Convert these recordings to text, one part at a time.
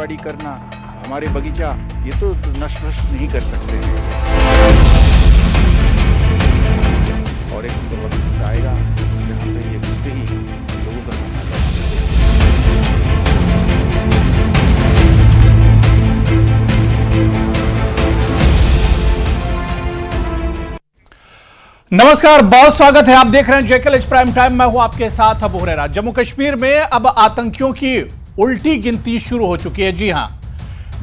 बाड़ी करना, हमारे बगीचा, ये तो नष्ट नहीं कर सकते हैं। और एक वक्त आएगा जहाँ पे ये घुसते ही लोगों का सामना करना नमस्कार, बहुत स्वागत है। आप देख रहे हैं जेकेएलएच प्राइम टाइम। मैं हूं आपके साथ अबू हुरैरा। जम्मू कश्मीर में अब आतंकियों की उल्टी गिनती शुरू हो चुकी है। जी हां,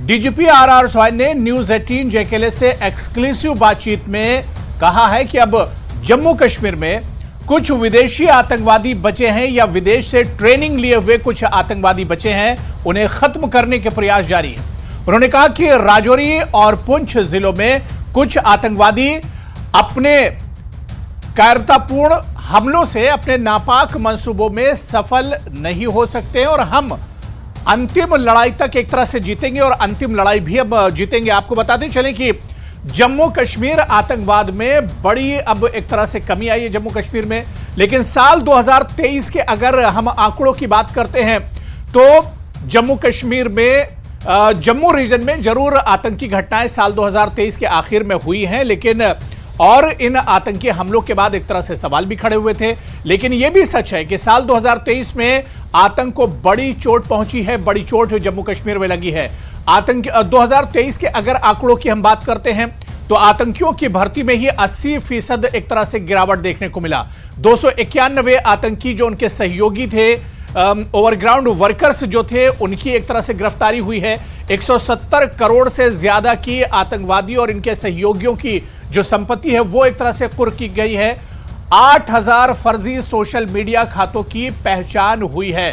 डीजीपी आरआर सोहैन ने न्यूज 18 जेकेएलएच से एक्सक्लूसिव बातचीत में कहा है कि अब जम्मू कश्मीर में कुछ विदेशी आतंकवादी बचे हैं या विदेश से ट्रेनिंग लिए हुए कुछ आतंकवादी बचे हैं, उन्हें खत्म करने के प्रयास जारी है। उन्होंने कहा कि राजौरी और पुंछ जिलों में कुछ आतंकवादी अपने कायरतापूर्ण हमलों से अपने नापाक मंसूबों में सफल नहीं हो सकते और हम अंतिम लड़ाई तक एक तरह से जीतेंगे और अंतिम लड़ाई भी अब जीतेंगे। आपको बताते चलें कि जम्मू कश्मीर आतंकवाद में बड़ी अब एक तरह से कमी आई है जम्मू कश्मीर में। लेकिन साल 2023 के अगर हम आंकड़ों की बात करते हैं तो जम्मू कश्मीर में जम्मू रीजन में जरूर आतंकी घटनाएं साल 2023 के आखिर में हुई हैं, लेकिन और इन आतंकी हमलों के बाद एक तरह से सवाल भी खड़े हुए थे। लेकिन यह भी सच है कि साल 2023 में आतंक को बड़ी चोट पहुंची है, बड़ी चोट जम्मू कश्मीर में लगी है। आतंक 2023 के अगर आंकड़ों की हम बात करते हैं तो आतंकियों की भर्ती में ही 80% एक तरह से गिरावट देखने को मिला। 291 आतंकी जो उनके सहयोगी थे, ओवरग्राउंड वर्कर्स जो थे, उनकी एक तरह से गिरफ्तारी हुई है। 170 करोड़ से ज्यादा की आतंकवादी और इनके सहयोगियों की जो संपत्ति है वो एक तरह से कुर्क की गई है। 8000 फर्जी सोशल मीडिया खातों की पहचान हुई है।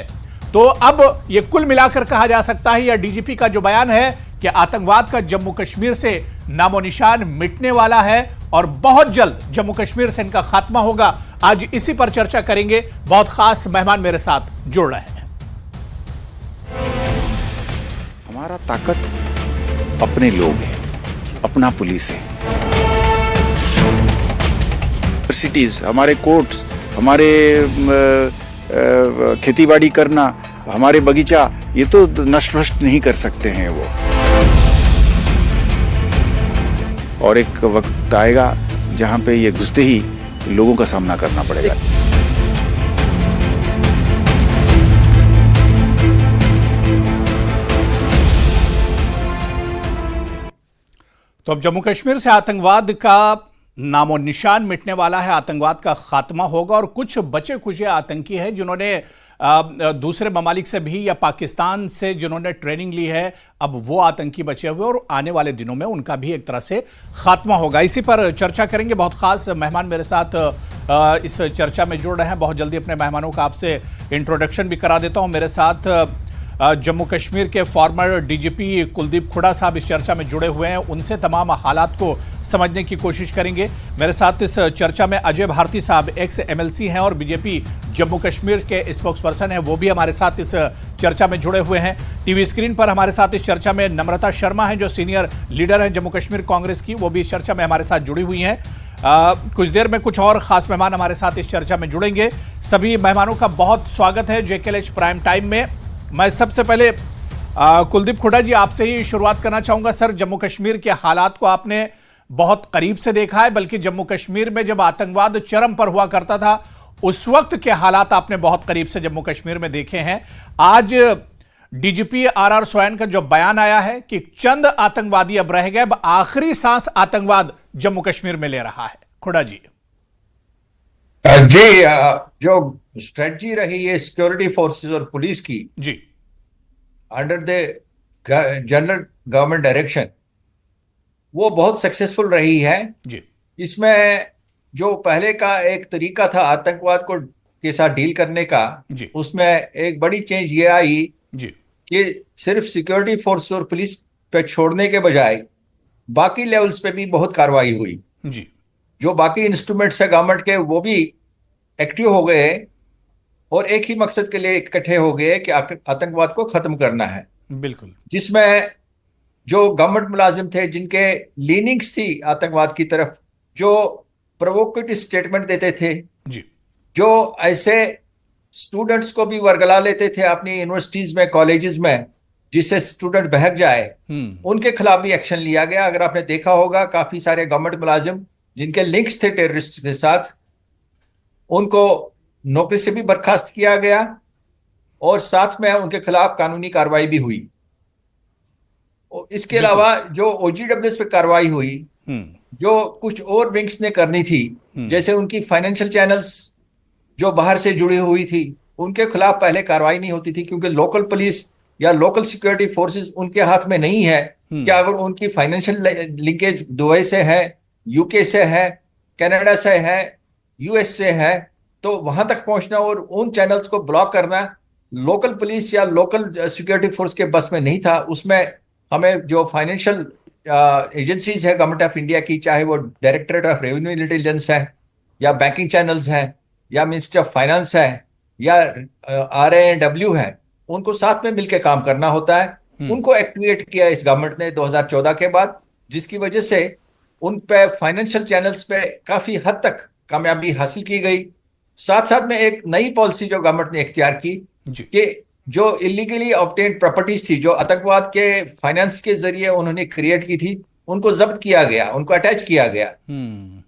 तो अब ये कुल मिलाकर कहा जा सकता है, या डीजीपी का जो बयान है कि आतंकवाद का जम्मू कश्मीर से नामो निशान मिटने वाला है और बहुत जल्द जम्मू कश्मीर से इनका खात्मा होगा। आज इसी पर चर्चा करेंगे। बहुत खास मेहमान मेरे साथ जुड़ रहे हैं। हमारा ताकत अपने लोग हैं, अपना पुलिस है, यूनिवर्सिटीज, हमारे कोर्ट्स, हमारे खेतीबाड़ी करना, हमारे बगीचा, ये तो नष्ट नहीं कर सकते हैं वो। और एक वक्त आएगा जहां पे ये घुसते ही लोगों का सामना करना पड़ेगा। तो अब जम्मू कश्मीर से आतंकवाद का नामो निशान मिटने वाला है, आतंकवाद का खात्मा होगा और कुछ बचे खुचे आतंकी हैं जिन्होंने दूसरे ममालिक से भी या पाकिस्तान से जिन्होंने ट्रेनिंग ली है, अब वो आतंकी बचे हुए और आने वाले दिनों में उनका भी एक तरह से खात्मा होगा। इसी पर चर्चा करेंगे। बहुत खास मेहमान मेरे साथ इस चर्चा में जुड़ रहे हैं। बहुत जल्दी अपने मेहमानों का आपसे इंट्रोडक्शन भी करा देता हूं। मेरे साथ जम्मू कश्मीर के फॉर्मर डीजीपी कुलदीप खुड़ा साहब इस चर्चा में जुड़े हुए हैं। उनसे तमाम हालात को समझने की कोशिश करेंगे। मेरे साथ इस चर्चा में अजय भारती साहब एक्स एमएलसी हैं और बीजेपी जम्मू कश्मीर के स्पोक्सपर्सन हैं, वो भी हमारे साथ इस चर्चा में जुड़े हुए हैं। टीवी स्क्रीन पर हमारे साथ इस चर्चा में नम्रता शर्मा हैं जो सीनियर लीडर हैं जम्मू कश्मीर कांग्रेस की, वो भी इस चर्चा में हमारे साथ जुड़ी हुई हैं। कुछ देर में कुछ और खास मेहमान हमारे साथ इस चर्चा में जुड़ेंगे। सभी मेहमानों का बहुत स्वागत है जेकेएलएच प्राइम टाइम में। मैं सबसे पहले कुलदीप खुड़ा जी आपसे ही शुरुआत करना चाहूंगा। सर, जम्मू कश्मीर के हालात को आपने बहुत करीब से देखा है, बल्कि जम्मू कश्मीर में जब आतंकवाद चरम पर हुआ करता था उस वक्त के हालात आपने बहुत करीब से जम्मू कश्मीर में देखे हैं। आज डीजीपी आरआर सोहैन का जो बयान आया है कि चंद आतंकवादी अब रह गए, अब आखिरी सांस आतंकवाद जम्मू कश्मीर में ले रहा है। खुड़ा जी जी, जो स्ट्रेटजी रही है सिक्योरिटी फोर्सेस और पुलिस की जी under the general government direction, वो बहुत सक्सेसफुल रही है जी। इसमें जो पहले का एक तरीका था आतंकवाद को के साथ डील करने का जी। उसमें एक बड़ी चेंज ये आई जी कि सिर्फ सिक्योरिटी फोर्स और पुलिस पे छोड़ने के बजाय बाकी लेवल्स पे भी बहुत कार्रवाई हुई। जी। जो बाकी इंस्ट्रूमेंट्स है गवर्नमेंट के वो भी एक्टिव हो गए और एक ही मकसद के लिए इकट्ठे हो गए कि आतंकवाद को खत्म करना है। बिल्कुल। जिसमें जो गवर्नमेंट मुलाजिम थे जिनके लीनिंग्स थी आतंकवाद की तरफ, जो प्रोवोकेटिव स्टेटमेंट देते थे, जी। जो ऐसे स्टूडेंट्स को भी वर्गला लेते थे अपनी यूनिवर्सिटीज में, कॉलेजेस में, जिससे स्टूडेंट बहक जाए, उनके खिलाफ भी एक्शन लिया गया। अगर आपने देखा होगा, काफी सारे गवर्नमेंट मुलाजिम जिनके लिंक्स थे टेररिस्ट के साथ, उनको नौकरी से भी बर्खास्त किया गया और साथ में उनके खिलाफ कानूनी कार्रवाई भी हुई। और इसके अलावा जो OGWS पे कार्रवाई हुई, जो कुछ और विंग्स ने करनी थी, जैसे उनकी फाइनेंशियल चैनल्स जो बाहर से जुड़ी हुई थी, उनके खिलाफ पहले कार्रवाई नहीं होती थी, क्योंकि लोकल पुलिस या लोकल सिक्योरिटी फोर्सेस उनके हाथ में नहीं है कि अगर उनकी फाइनेंशियल लिंकेज दुबई से है, UK से है, कनाडा से है, US से है, तो वहां तक पहुंचना और उन चैनल्स को ब्लॉक करना लोकल पुलिस या लोकल सिक्योरिटी फोर्स के बस में नहीं था। उसमें हमें जो फाइनेंशियल एजेंसीज है गवर्नमेंट ऑफ इंडिया की, चाहे वो डायरेक्टरेट ऑफ रेवेन्यू इंटेलिजेंस है या बैंकिंग चैनल्स है या मिनिस्ट्री ऑफ फाइनेंस है या RANW है, उनको साथ में मिलकर काम करना होता है। उनको एक्टिवेट किया इस गवर्नमेंट ने 2014 के बाद, जिसकी वजह से उन पे फाइनेंशियल चैनल्स पे काफी हद तक कामयाबी हासिल की गई। साथ साथ में एक नई पॉलिसी जो गवर्नमेंट ने इख्तियार की कि जो इलीगली ऑब्टेन्ड प्रॉपर्टीज थी, जो आतंकवाद के फाइनेंस के जरिए उन्होंने क्रिएट की थी, उनको जब्त किया गया, उनको अटैच किया गया।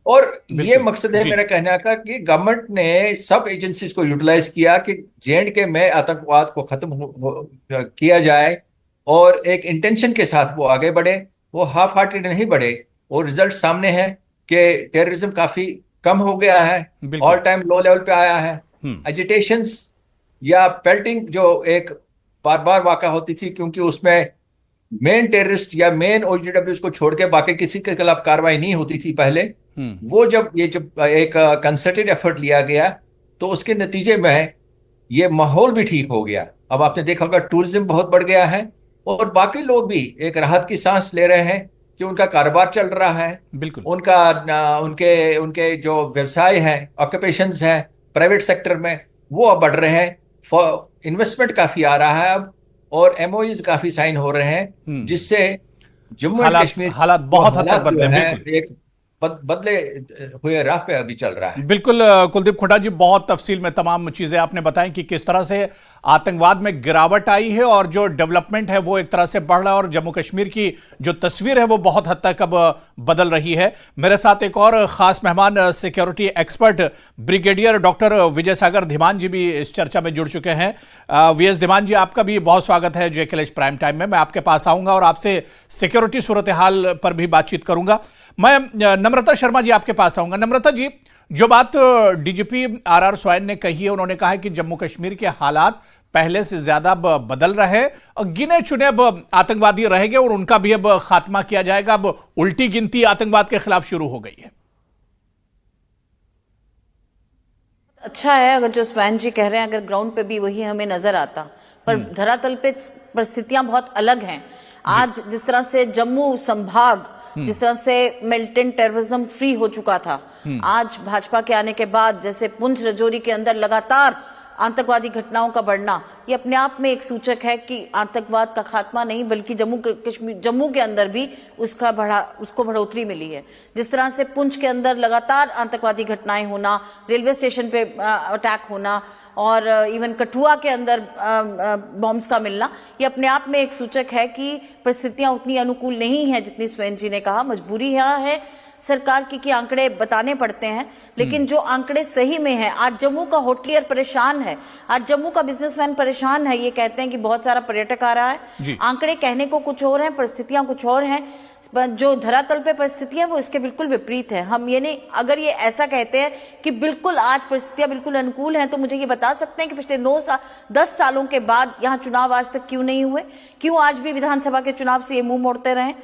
और ये मकसद है मेरा कहने का कि गवर्नमेंट ने सब एजेंसीज को यूटिलाइज किया कि J&K में आतंकवाद को खत्म किया जाए, और एक इंटेंशन के साथ वो आगे बढ़े, वो हाफ हार्टेड नहीं बढ़े। और रिजल्ट सामने है कि टेररिज्म काफी कम हो गया है, ऑल टाइम लो लेवल पे आया है। एजिटेशंस या पेल्टिंग जो एक बार बार वाक़ा होती थी, क्योंकि उसमें मेन टेररिस्ट या मेन OGWS को छोड़ के बाकी किसी के खिलाफ कार्रवाई नहीं होती थी पहले, वो जब एक कंसर्टेड एफर्ट लिया गया, तो उसके नतीजे में ये माहौल भी ठीक हो गया। अब आपने देखा होगा टूरिज्म बहुत बढ़ गया है, और बाकी लोग भी एक राहत की सांस ले रहे हैं कि उनका कारोबार चल रहा है, बिल्कुल उनके जो व्यवसाय हैं, ऑक्यूपेशंस हैं प्राइवेट सेक्टर में, वो अब बढ़ रहे हैं। इन्वेस्टमेंट काफी आ रहा है अब, और MOUs काफी साइन हो रहे हैं, जिससे जम्मू एंड कश्मीर हालात बहुत हद तक बदले हैं। एक बदले हुए राह पे अभी चल रहा है। बिल्कुल कुलदीप खोटा जी, बहुत तफसील में तमाम चीजें आपने बताई कि किस तरह से आतंकवाद में गिरावट आई है और जो डेवलपमेंट है वो एक तरह से बढ़ रहा है, और जम्मू कश्मीर की जो तस्वीर है वो बहुत हद तक अब बदल रही है। मेरे साथ एक और खास मेहमान सिक्योरिटी एक्सपर्ट ब्रिगेडियर डॉक्टर विजय सागर धीमान जी भी इस चर्चा में जुड़ चुके हैं। VS धीमान जी, आपका भी बहुत स्वागत है JKLH प्राइम टाइम में। मैं आपके पास आऊंगा और आपसे सिक्योरिटी सूरत हाल पर भी बातचीत करूंगा। मैं नम्रता शर्मा जी आपके पास आऊंगा। नम्रता जी, जो बात DGP RR सोयन ने कही है, उन्होंने कहा है कि जम्मू कश्मीर के हालात पहले से ज्यादा बदल रहे हैं और गिने चुने अब आतंकवादी रहेंगे और उनका भी अब खात्मा किया जाएगा। अब उल्टी गिनती आतंकवाद के खिलाफ शुरू हो गई है। अच्छा है अगर जो सोयन जी कह रहे हैं, अगर ग्राउंड पे भी वही हमें नजर आता, पर धरातल पे परिस्थितियां बहुत अलग हैं। आज जिस तरह से जम्मू संभाग जिस तरह से मिलिटेंट टेररिज्म फ्री हो चुका था, आज भाजपा के आने के बाद जैसे पुंछ राजौरी के अंदर लगातार आतंकवादी घटनाओं का बढ़ना, ये अपने आप में एक सूचक है कि आतंकवाद का खात्मा नहीं बल्कि जम्मू के अंदर भी उसको बढ़ोतरी मिली है। जिस तरह से पुंछ के अंदर लगातार आतंकवादी घटनाएं होना, रेलवे स्टेशन पे अटैक होना और इवन कठुआ के अंदर बॉम्ब्स का मिलना, ये अपने आप में एक सूचक है कि परिस्थितियां उतनी अनुकूल नहीं है जितनी सोयन जी ने कहा। मजबूरी यहाँ है सरकार की कि आंकड़े बताने पड़ते हैं, लेकिन जो आंकड़े सही में है, आज जम्मू का होटलियर परेशान है, आज जम्मू का बिजनेसमैन परेशान है। ये कहते हैं कि बहुत सारा पर्यटक आ रहा है, आंकड़े कहने को कुछ और हैं, परिस्थितियां कुछ और हैं, जो धरातल पे परिस्थितियां वो इसके बिल्कुल विपरीत है। हम ये नहीं, अगर ये ऐसा कहते हैं कि बिल्कुल आज परिस्थितियां बिल्कुल अनुकूल हैं, तो मुझे ये बता सकते हैं कि पिछले 10 सालों के बाद यहाँ चुनाव आज तक क्यों नहीं हुए, क्यों आज भी विधानसभा के चुनाव से ये मुंह मोड़ते रहे?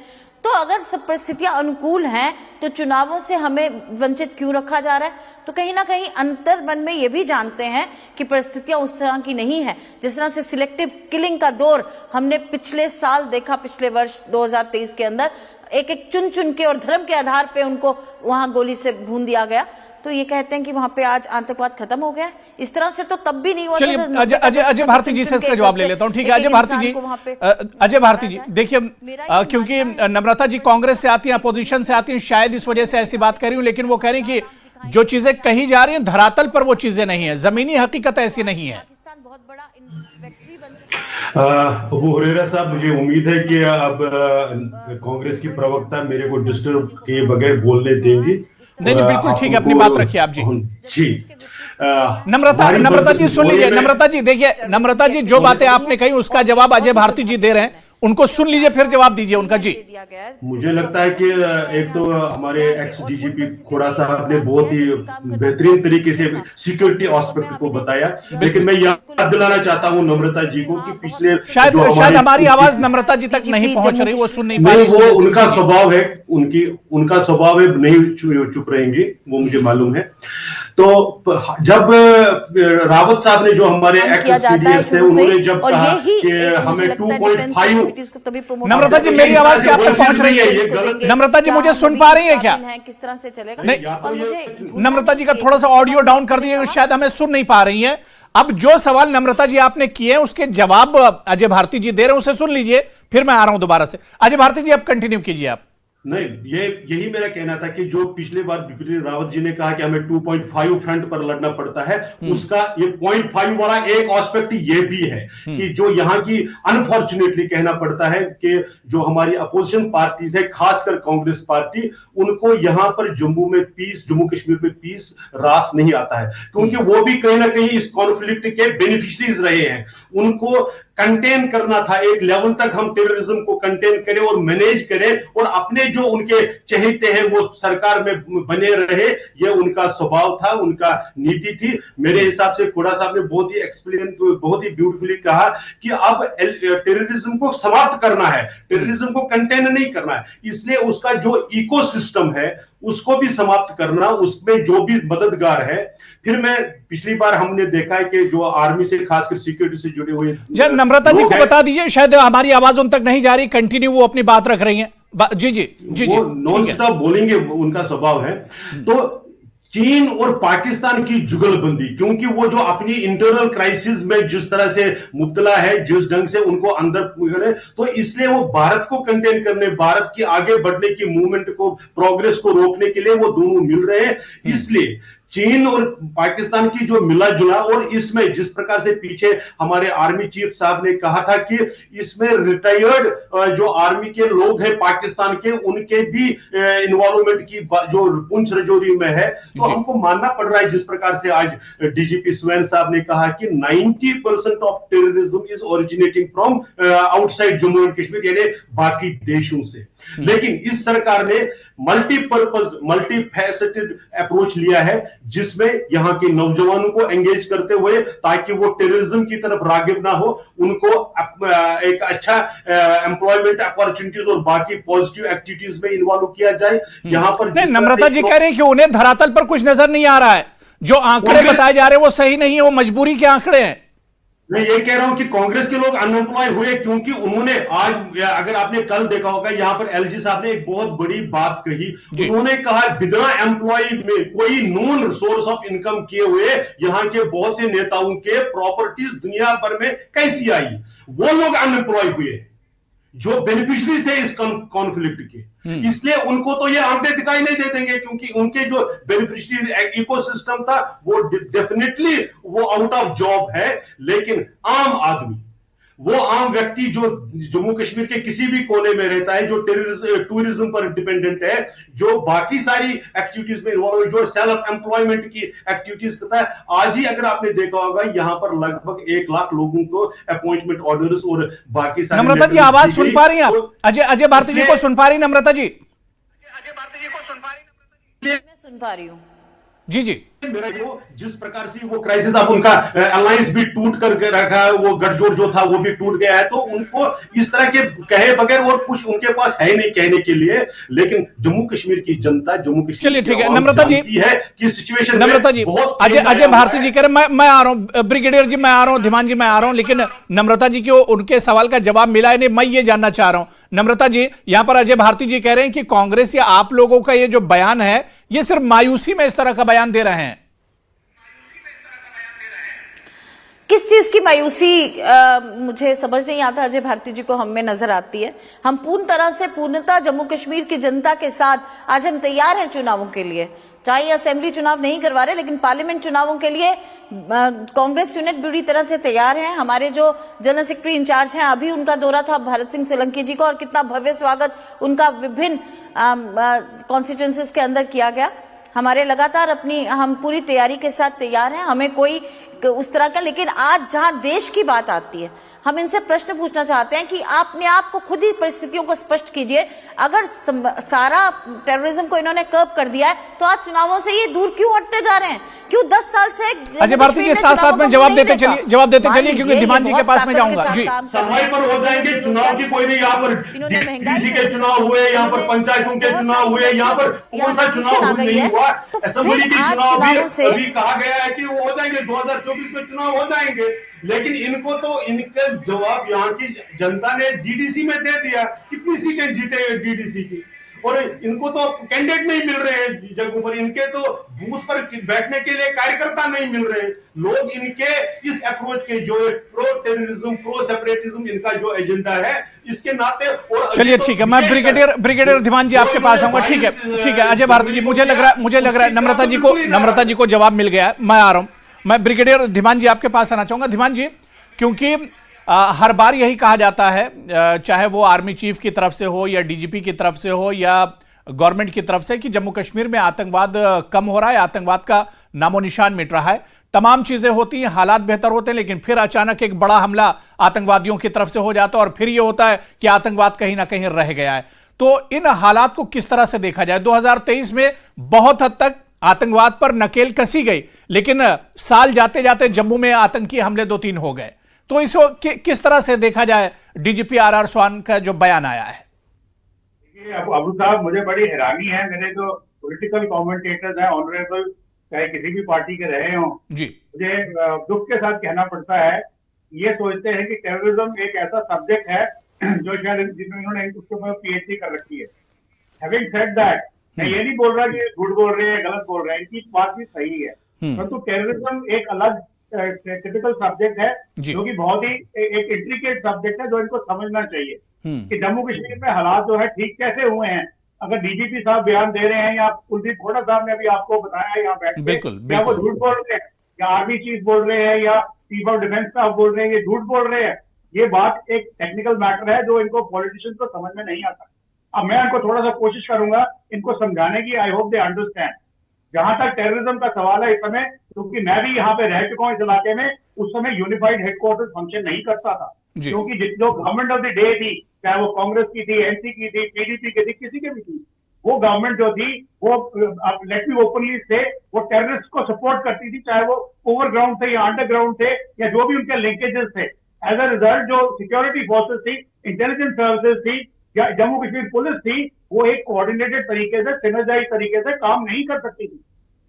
तो अगर सब परिस्थितियां अनुकूल हैं तो चुनावों से हमें वंचित क्यों रखा जा रहा है? तो कहीं ना कहीं अंतर मन में ये भी जानते हैं कि परिस्थितियां उस तरह की नहीं है। जिस तरह से सिलेक्टिव किलिंग का दौर हमने पिछले साल देखा, पिछले वर्ष 2023 के अंदर एक चुन चुन के और धर्म के आधार पे उनको वहां गोली से भून दिया गया, तो ये कहते हैं कि वहां पे आज आतंकवाद खत्म हो गया। इस तरह से तो तब भी नहीं हुआ। चलिए अजय भारती जी से इसका जवाब ले लेता हूं। ठीक है अजय भारती जी, देखिए क्योंकि नम्रता जी कांग्रेस से आती हैं, अपोजिशन से आती हैं, शायद इस वजह से ऐसी बात कर रही हूं, लेकिन वो कह रही हैं कि जो चीजें कही जा रही हैं धरातल पर वो चीजें नहीं है, जमीनी हकीकत ऐसी नहीं है। पाकिस्तान बहुत बड़ा फैक्ट्री बन चुका है। अबू हुरैरा साहब, मुझे उम्मीद है कि अब कांग्रेस की प्रवक्ता मेरे को डिस्टर्ब किए बगैर बोलने देंगी। नहीं नहीं, बिल्कुल ठीक है, अपनी बात रखिए आप जी। जी, नम्रता जी सुन लीजिए। नम्रता जी देखिए, नम्रता जी जो बातें आपने कही उसका जवाब अजय भारती जी दे रहे हैं, उनको सुन लीजिए फिर जवाब दीजिए उनका। जी, मुझे लगता है कि एक तो हमारे एक्स डीजीपी खोड़ा साहब ने बहुत ही बेहतरीन तरीके से सिक्योरिटी एस्पेक्ट को बताया, लेकिन मैं याद दिलाना चाहता हूँ नम्रता जी को कि पिछले शायद हमारी आवाज नम्रता जी तक नहीं पहुंच रही, वो सुन नहीं पा रही। वो उनका स्वभाव है, उनका स्वभाव है नहीं चुप रहेंगे, वो मुझे मालूम है। तो जब रावत साहब ने, जो हमारे एक्स सीडीएस थे, उन्होंने जब कहा कि हमें 2.5, नम्रता जी मेरी आवाज क्या आप तक पहुंच रही है? नम्रता जी मुझे सुन पा रही है क्या? किस तरह से चलेगा? नहीं, नम्रता जी का थोड़ा सा ऑडियो डाउन कर दीजिए, शायद हमें सुन नहीं पा रही है। अब जो सवाल नम्रता जी आपने किए उसके जवाब अजय भारती जी दे रहे हैं, उसे सुन लीजिए, फिर मैं आ रहा हूं दोबारा से। अजय भारती जी आप कंटिन्यू कीजिए आप। नहीं, यही मेरा कहना था कि जो पिछले बार बिपिन रावत जी ने कहा कि हमें 2.5 फ्रंट पर लड़ना पड़ता है, उसका ये 0.5 वाला एक एस्पेक्ट ये भी है कि जो यहाँ की अनफॉर्चुनेटली कहना पड़ता है कि जो हमारी अपोजिशन पार्टीज है, खासकर कांग्रेस पार्टी, उनको यहाँ पर जम्मू कश्मीर में पीस रास नहीं आता है, क्योंकि वो भी कहीं ना कहीं इस कॉन्फ्लिक्ट के बेनिफिशरीज रहे हैं। उनको कंटेन करना था, एक लेवल तक हम टेररिज्म को कंटेन करें और मैनेज करें, और अपने जो उनके चहेते हैं वो सरकार में बने रहे, ये उनका स्वभाव था, उनका नीति थी। मेरे हिसाब से खोड़ा साहब ने बहुत ही ब्यूटीफुली कहा कि अब टेररिज्म को समाप्त करना है, टेररिज्म को कंटेन नहीं करना है, इसलिए उसका जो इकोसिस्टम है उसको भी समाप्त करना, उसमें जो भी मददगार है। फिर मैं पिछली बार हमने देखा है कि जो आर्मी से, खासकर सिक्योरिटी से जुड़े हुए नम्रता जी को बता दीजिए, शायद हमारी आवाज उन तक नहीं जा रही, कंटिन्यू वो अपनी बात रख रही हैं। जी, वो नॉन स्टॉप बोलेंगे, उनका स्वभाव है। तो चीन और पाकिस्तान की जुगलबंदी, क्योंकि वो जो अपनी इंटरनल क्राइसिस में जिस तरह से मुब्तला है, जिस ढंग से उनको अंदर करे, तो इसलिए वो भारत को कंटेन करने, भारत की आगे बढ़ने की मूवमेंट को, प्रोग्रेस को रोकने के लिए वो दोनों मिल रहे हैं। इसलिए चीन और पाकिस्तान की जो मिला जुला, और इसमें जिस प्रकार से पीछे हमारे आर्मी चीफ साहब ने कहा था कि इसमें रिटायर्ड जो आर्मी के लोग हैं पाकिस्तान के, उनके भी इन्वॉल्वमेंट की जो पुंछ रजौरी में है, तो हमको मानना पड़ रहा है। जिस प्रकार से आज डीजीपी स्वैन साहब ने कहा कि 90% of terrorism is originating from outside Jammu and Kashmir, यानी बाकी देशों से। लेकिन इस सरकार ने मल्टीपर्पज, मल्टीफैसेटेड अप्रोच लिया है, जिसमें यहां के नौजवानों को एंगेज करते हुए, ताकि वो टेररिज्म की तरफ रागिब ना हो, उनको एक अच्छा एम्प्लॉयमेंट अपॉर्चुनिटीज और बाकी पॉजिटिव एक्टिविटीज में इन्वॉल्व किया जाए। यहां पर नम्रता जी कह रहे हैं कि उन्हें धरातल पर कुछ नजर नहीं आ रहा है, जो आंकड़े बताए जा रहे हैं वो सही नहीं है, वो मजबूरी के आंकड़े हैं। मैं ये कह रहा हूं कि कांग्रेस के लोग अनएम्प्लॉय हुए क्योंकि उन्होंने आज, अगर आपने कल देखा होगा, यहां पर एलजी साहब ने एक बहुत बड़ी बात कही। उन्होंने कहा बिना एम्प्लॉय में कोई नॉन सोर्स ऑफ इनकम किए हुए यहां के बहुत से नेताओं के प्रॉपर्टीज दुनिया भर में कैसी आई, वो लोग अनएम्प्लॉय हुए जो बेनिफिशरीज थे इस कॉन्फ्लिक्ट के। इसलिए उनको तो ये आंकड़े दिखाई नहीं दे देंगे, क्योंकि उनके जो बेनिफिशियरी इकोसिस्टम था वो डेफिनेटली वो आउट ऑफ जॉब है। लेकिन आम आदमी, वो आम व्यक्ति जो जम्मू कश्मीर के किसी भी कोने में रहता है, जो टूरिज्म पर डिपेंडेंट है, जो बाकी सारी एक्टिविटीज में इन्वॉल्व है, जो सेल्फ एम्प्लॉयमेंट की एक्टिविटीज करता है, आज ही अगर आपने देखा होगा यहां पर लगभग 1 लाख लोगों को अपॉइंटमेंट ऑर्डर्स और बाकी सारी। नम्रता जी आवाज सुन पा रही हैं आप? अजय भारती जी को सुन पा रही नम्रता जी? अजय भारती जी को सुन पा रही? मैं सुन पा रही हूं। जी मेरा जो जिस प्रकार से वो क्राइसिस, अब उनका अलायंस भी टूट करके रखा है, वो गठजोड़ जो था वो भी टूट गया है, तो उनको इस तरह के कहे बगैर और कुछ उनके पास है नहीं कहने के लिए। लेकिन जम्मू कश्मीर की जनता, जम्मू कश्मीर, चलिए ठीक है नम्रता जी है कि सिचुएशन, नम्रता जी, अजय भारती जी कह रहे मैं आ रहा हूं, ब्रिगेडियर जी मैं आ रहा हूं, धीमान जी मैं आ रहा हूं, लेकिन नम्रता जी को उनके सवाल का जवाब मिला है नहीं, मैं ये जानना चाह रहा हूं। नम्रता जी, यहां पर अजय भारती जी कह रहे हैं कि कांग्रेस या आप लोगों का ये जो बयान है, ये सिर्फ मायूसी में इस तरह का बयान दे रहे हैं। किस चीज की मायूसी मुझे समझ नहीं आता अजय भारती जी को हम में नजर आती है। हम पूर्णतः जम्मू कश्मीर की जनता के साथ आज हम तैयार हैं चुनावों के लिए। चाहे असेंबली चुनाव नहीं करवा रहे, लेकिन पार्लियामेंट चुनावों के लिए कांग्रेस यूनिट पूरी तरह से तैयार है। हमारे जो जनरल सेक्रेटरी इंचार्ज हैं, अभी उनका दौरा था भरत सिंह सोलंकी जी को, और कितना भव्य स्वागत उनका विभिन्न कॉन्स्टिट्यूएंसीज के अंदर किया गया। हमारे लगातार हम पूरी तैयारी के साथ तैयार हैं, हमें कोई उस तरह का, लेकिन आज जहां देश की बात आती है, हम इनसे प्रश्न पूछना चाहते हैं कि अपने आप को खुद ही परिस्थितियों को स्पष्ट कीजिए। अगर सारा टेररिज्म को इन्होंने कर्ब कर दिया है, तो आज चुनावों से ये दूर क्यों हटते जा रहे हैं? क्यों 10 साल से अजय भारती जी साथ साथ में जवाब देते चलिए क्योंकि धीमान जी के पास में जाऊंगा जी। समय पर हो जाएंगे चुनाव की, कोई नहीं। यहाँ पर डीसी के चुनाव हुए, यहाँ पर पंचायतों के चुनाव हुए, यहाँ पर कौन सा चुनाव नहीं हुआ? असेंबली के चुनाव भी अभी कहा गया है कि वो हो जाएंगे, 2024 में चुनाव हो जाएंगे, लेकिन इनको तो इनके जवाब यहाँ की जनता ने डीडीसी में दे दिया। कितनी सीटें जीते डीडीसी की, और इनको तो कैंडिडेट नहीं मिल रहे हैं जगहों पर, इनके तो बूथ पर बैठने के लिए कार्यकर्ता नहीं मिल रहे। लोग इनके इस अप्रोच के, जो प्रो टेररिज्म, प्रो सेपरेटिज्म इनका जो एजेंडा है, इसके नाते। और चलिए ठीक है, मैं ब्रिगेडियर धीमान जी आपके पास आऊंगा। ठीक है अजय भारती जी, मुझे लग रहा है नम्रता जी को जवाब मिल गया है। मैं आ रहा हूं, मैं ब्रिगेडियर धीमान जी आपके पास आना चाहूंगा। धीमान जी, क्योंकि हर बार यही कहा जाता है, चाहे वो आर्मी चीफ की तरफ से हो या डीजीपी की तरफ से हो या गवर्नमेंट की तरफ से, कि जम्मू कश्मीर में आतंकवाद कम हो रहा है, आतंकवाद का नामो निशान मिट रहा है, तमाम चीजें होती हैं, हालात बेहतर होते हैं, लेकिन फिर अचानक एक बड़ा हमला आतंकवादियों की तरफ से हो जाता है और फिर यह होता है कि आतंकवाद कहीं ना कहीं रह गया है। तो इन हालात को किस तरह से देखा जाए? 2023 में बहुत हद तक आतंकवाद पर नकेल कसी गई, लेकिन साल जाते जाते जम्मू में आतंकी हमले 2-3 हो गए। तो इसको किस तरह से देखा जाए डीजीपी आरआर स्वान का जो बयान आया है? अबू साहब, मुझे बड़ी हैरानी है, मेरे जो पॉलिटिकल कमेंटेटर्स हैं ऑनरेबल, चाहे किसी भी पार्टी के रहे हों जी, मुझे दुख के साथ कहना पड़ता है, ये सोचते हैं कि टेररिज्म एक ऐसा सब्जेक्ट है जो शायद जिसमें इन्होंने उसके ऊपर पीएचडी कर रखी है। हैविंग सेड दैट, मैं ये नहीं बोल रहा कि झूठ बोल रहे हैं, गलत बोल रहे हैं, इनकी बात भी सही है, परंतु टेररिज्म एक अलग टिपिकल सब्जेक्ट है जो कि बहुत ही एक इंट्रिकेट सब्जेक्ट है, जो इनको समझना चाहिए कि जम्मू कश्मीर में हालात जो है ठीक कैसे हुए हैं। अगर डीजीपी साहब बयान दे रहे हैं, या कुलदीप खोड़ा साहब ने अभी आपको बताया यहाँ बैठ के, क्या वो झूठ बोल रहे हैं, या आर्मी चीफ बोल रहे हैं, या चीफ ऑफ डिफेंस साहब बोल रहे हैं, ये झूठ बोल रहे हैं? ये बात एक टेक्निकल मैटर है जो इनको पॉलिटिशियंस को समझ में नहीं आता। अब मैं इनको थोड़ा सा कोशिश करूंगा इनको समझाने की, आई होप दे अंडरस्टैंड। जहां तक टेररिज्म का सवाल है इस समय, क्योंकि मैं भी यहाँ पे रह चुका हूँ इस इलाके में, उस समय यूनिफाइड हेडक्वार्टर फंक्शन नहीं करता था, क्योंकि जो गवर्नमेंट ऑफ द डे थी, चाहे वो कांग्रेस की थी, एनसी की थी, पीडीपी की थी, किसी की भी थी, वो गवर्नमेंट जो थी वो लेट मी ओपनली से वो टेररिस्ट को सपोर्ट करती थी, चाहे वो ओवरग्राउंड थे या अंडरग्राउंड थे या जो भी उनके लिंकेजेस थे। एज अ रिजल्ट जो सिक्योरिटी फोर्सेस थी, इंटेलिजेंस सर्विसेज थी या जम्मू कश्मीर पुलिस थी, वो एक कोऑर्डिनेटेड तरीके से, सिनर्जाइज तरीके से काम नहीं कर सकती थी।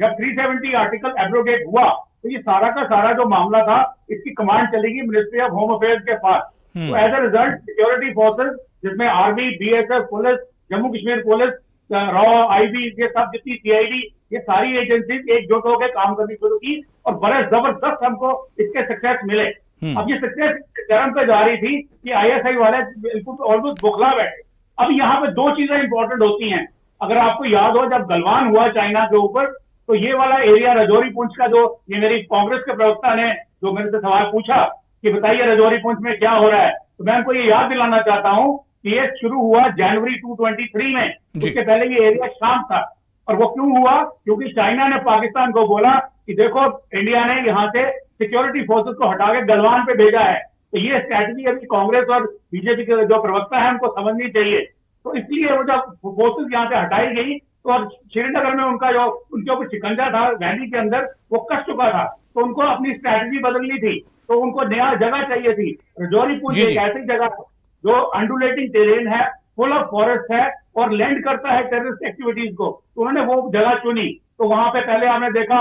जब 370 आर्टिकल एब्रोगेट हुआ तो ये सारा का सारा जो मामला था, इसकी कमांड चलेगी मिनिस्ट्री ऑफ होम अफेयर्स के पास। तो as a result security forces, जिसमें army, BSF, police, Jammu Kashmir police, रॉ, आईबी, ये सब जितनी सीआईडी, ये सारी एजेंसीज एकजुट होकर काम करनी शुरू की और बड़े जबरदस्त हमको इसके सक्सेस मिले। अब ये सक्सेस चरम पे जा रही थी कि आईएसआई वाले बिल्कुल ऑलमोस्ट बौखला बैठे। अब यहाँ पे दो चीजें इंपॉर्टेंट होती हैं। अगर आपको याद हो, जब गलवान हुआ चाइना के ऊपर, तो ये वाला एरिया रजौरी पुंछ का, जो ये मेरी कांग्रेस के प्रवक्ता ने जो मेरे से सवाल पूछा कि बताइए रजौरी पुंछ में क्या हो रहा है, तो मैं उनको ये याद दिलाना चाहता हूँ कि ये शुरू हुआ जनवरी 2023 में। उसके पहले ये एरिया शांत था। और वो क्यों हुआ? क्योंकि चाइना ने पाकिस्तान को बोला कि देखो, इंडिया ने यहाँ से सिक्योरिटी फोर्सेस को हटा के गलवान पे भेजा है। तो ये स्ट्रैटेजी अभी कांग्रेस और बीजेपी के जो प्रवक्ता है उनको समझनी चाहिए। तो इसलिए वो जब फोर्सेस यहाँ से हटाई गई, तो श्रीनगर में उनका जो उनके ऊपर शिकंजा था वैली के अंदर, वो कस चुका था। तो उनको अपनी स्ट्रैटेजी बदलनी थी, तो उनको नया जगह चाहिए थी। रजौरी पुंछ एक ऐसी जगह जो अंडुलेटिंग टेरेन है, फुल ऑफ फॉरेस्ट है और लैंड करता है टेररिस्ट एक्टिविटीज को, तो उन्होंने वो जगह चुनी। तो वहां पे पहले हमने देखा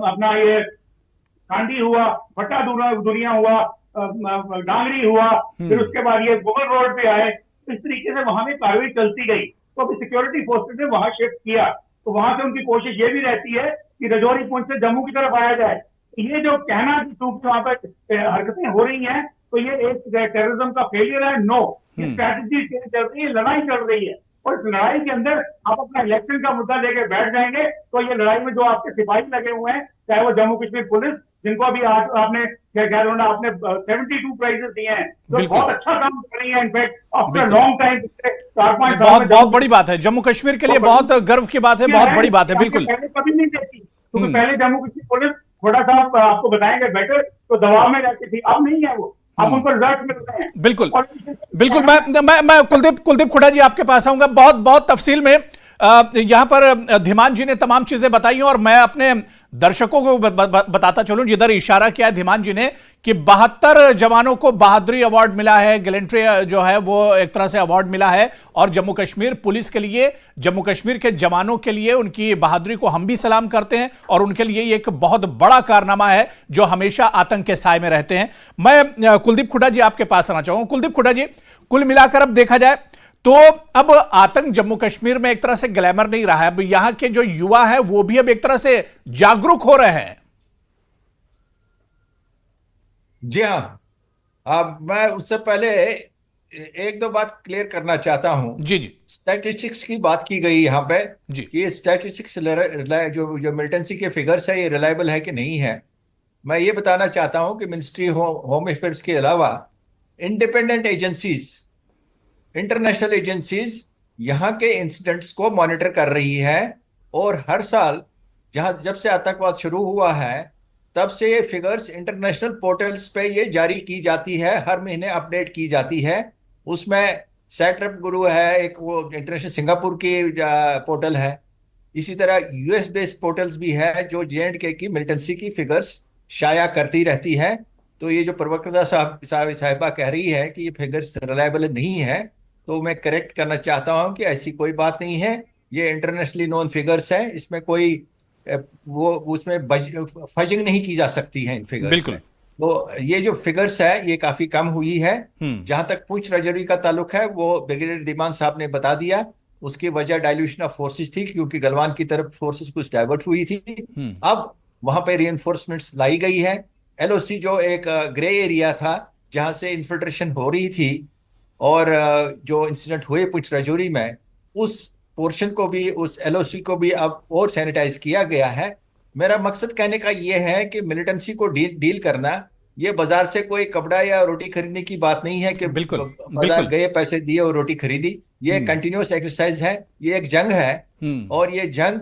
अपना ये कांडी हुआ, फटा दुनिया हुआ, डांगरी हुआ, फिर उसके बाद ये मुगल रोड पे आए। इस तरीके से वहां में कार्रवाई चलती गई। तो अभी सिक्योरिटी फोर्सेस ने वहां शिफ्ट किया, तो वहां से उनकी कोशिश ये भी रहती है कि रजौरी पुंछ से जम्मू की तरफ आया जाए। ये जो कहना कि वहां पर हरकतें हो रही हैं, तो ये एक टेररिज्म का फेलियर है। नो, स्ट्रैटेजी चल रही है, लड़ाई चल रही है। और इस लड़ाई के अंदर आप अपना इलेक्शन का मुद्दा लेके बैठ जाएंगे तो ये लड़ाई में जो आपके सिपाही लगे हुए हैं, चाहे वो जम्मू कश्मीर पुलिस, जिनको अभी आपने क्या कह रहे हो ना, आपने 72 प्राइजेस दिए हैं, तो बहुत अच्छा काम कर रही है। इनफैक्ट आफ्टर लॉन्ग टाइम, 4-5 बहुत बड़ी बात है, जम्मू कश्मीर के लिए बहुत गर्व की बात है, बहुत बड़ी बात है। बिल्कुल, कभी नहीं देती, क्योंकि पहले जम्मू कश्मीर पुलिस थोड़ा सा आपको बताएंगे बेटर, तो दबाव में रहती थी, अब नहीं है वो, अब उनको रिजल्ट मिलते हैं। बिल्कुल बिल्कुल। मैं कुलदीप हुड्डा जी आपके पास आऊंगा। बहुत तफसील में यहां पर धीमान जी ने तमाम चीजें बताई और मैं अपने दर्शकों को बताता चलूं, जिधर इशारा किया है धीमान जी ने कि 72 जवानों को बहादुरी अवार्ड मिला है, गैलेंट्री जो है वो एक तरह से अवार्ड मिला है, और जम्मू कश्मीर पुलिस के लिए, जम्मू कश्मीर के जवानों के लिए उनकी बहादुरी को हम भी सलाम करते हैं और उनके लिए ये एक बहुत बड़ा कारनामा है जो हमेशा आतंक के साए में रहते हैं। मैं कुलदीप हुड्डा जी आपके पास आना चाहूंगा। कुलदीप हुड्डा जी, कुल मिलाकर अब देखा जाए तो अब आतंक जम्मू कश्मीर में एक तरह से ग्लैमर नहीं रहा है, अब यहां के जो युवा है वो भी अब एक तरह से जागरूक हो रहे हैं। जी हाँ, अब मैं उससे पहले एक दो बात क्लियर करना चाहता हूं। जी। स्टैटिस्टिक्स की बात की गई यहाँ पे जी। कि स्टैटिस्टिक्स जो मिलिटेंसी के फिगर्स है ये रिलायबल है कि नहीं है। मैं ये बताना चाहता हूं कि मिनिस्ट्री होम अफेयर्स के अलावा इंडिपेंडेंट एजेंसीज, इंटरनेशनल एजेंसीज यहाँ के इंसिडेंट्स को मॉनिटर कर रही है, और हर साल जब से आतंकवाद शुरू हुआ है तब से ये फिगर्स इंटरनेशनल पोर्टल्स पे ये जारी की जाती है, हर महीने अपडेट की जाती है। उसमें सैट्रप गुरु है, एक वो इंटरनेशनल सिंगापुर की पोर्टल है, इसी तरह यूएस बेस्ड पोर्टल्स भी है जो J&K की मिलिटेंसी की फिगर्स शाया करती रहती है। तो ये जो प्रवक्ता साहिबा कह रही है कि ये फिगर्स रिलायबल नहीं है, तो मैं करेक्ट करना चाहता हूं कि ऐसी कोई बात नहीं है। ये इंटरनेशनली नोन फिगर्स है, इसमें कोई उसमें फजिंग नहीं की जा सकती है इन फिगर्स। बिल्कुल। तो ये जो फिगर्स है ये काफी कम हुई है। जहां तक पूंछ राजौरी का ताल्लुक है वो ब्रिगेडियर धीमान साहब ने बता दिया, उसकी वजह डाइल्यूशन ऑफ फोर्सेस थी, क्योंकि गलवान की तरफ फोर्सेस कुछ डाइवर्ट हुई थी। अब वहां पे रीइंफोर्समेंट्स लाई गई है। LOC जो एक ग्रे एरिया था जहां से इन्फिल्ट्रेशन हो रही थी और जो इंसिडेंट हुए पूंछ राजौरी में, उस पोर्शन को भी, उस LOC को भी अब और सैनिटाइज किया गया है। मेरा मकसद कहने का यह है कि मिलिटेंसी को डील करना, ये बाजार से कोई कपड़ा या रोटी खरीदने की बात नहीं है कि बाजार गए, पैसे दिए और रोटी खरीदी। ये कंटिन्यूअस एक्सरसाइज है, ये एक जंग है, और ये जंग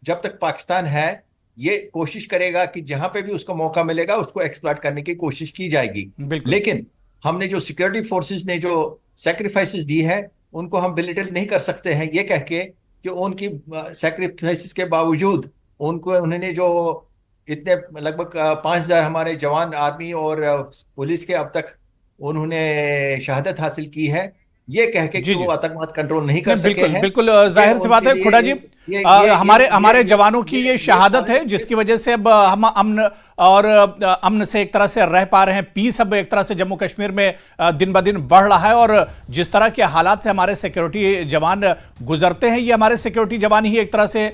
जब तक पाकिस्तान है ये कोशिश करेगा कि जहां पे भी उसको मौका मिलेगा उसको एक्सप्लॉइट करने की कोशिश की जाएगी। लेकिन हमने जो सिक्योरिटी फोर्सेस ने जो सैक्रिफाइसेस दी है उनको हम बिलिटल नहीं कर सकते हैं ये कह के कि उनकी सैक्रिफाइसेस के बावजूद उन्होंने जो इतने लगभग 5000 हमारे जवान आर्मी और पुलिस के अब तक उन्होंने शहादत हासिल की है, ये कह के कि वो आतंकवाद कंट्रोल नहीं कर सके हैं। बिल्कुल जाहिर सी बात है खुड़ा जी, हमारे जवानों की ये शहादत है जिसकी वजह से अब हम अमन से एक तरह से रह पा रहे हैं। पीस अब एक तरह से जम्मू कश्मीर में दिन ब दिन बढ़ रहा है, और जिस तरह के हालात से हमारे सिक्योरिटी जवान गुजरते हैं ये हमारे सिक्योरिटी जवान ही एक तरह से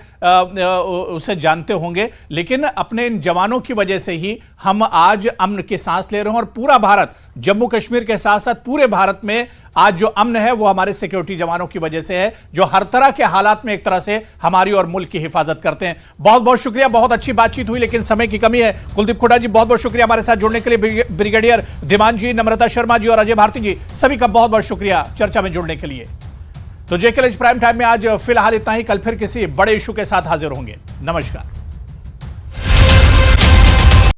उसे जानते होंगे। लेकिन अपने इन जवानों की वजह से ही हम आज अमन की सांस ले रहे हैं, और पूरा भारत, जम्मू कश्मीर के साथ साथ पूरे भारत में आज जो अमन है वो हमारे सिक्योरिटी जवानों की वजह से है, जो हर तरह के हालात में एक तरह से हमारी और मुल्क की हिफाजत करते हैं। बहुत बहुत शुक्रिया, बहुत अच्छी बातचीत हुई लेकिन समय की कमी है। कुलदीप हुड्डा जी बहुत बहुत शुक्रिया हमारे साथ जुड़ने के लिए। ब्रिगेडियर धीमान जी, नम्रता शर्मा जी और अजय भारती जी, सभी का बहुत बहुत शुक्रिया चर्चा में जुड़ने के लिए। तो JKLH प्राइम टाइम में आज फिलहाल इतना ही, कल फिर किसी बड़े इशू के साथ हाजिर होंगे। नमस्कार।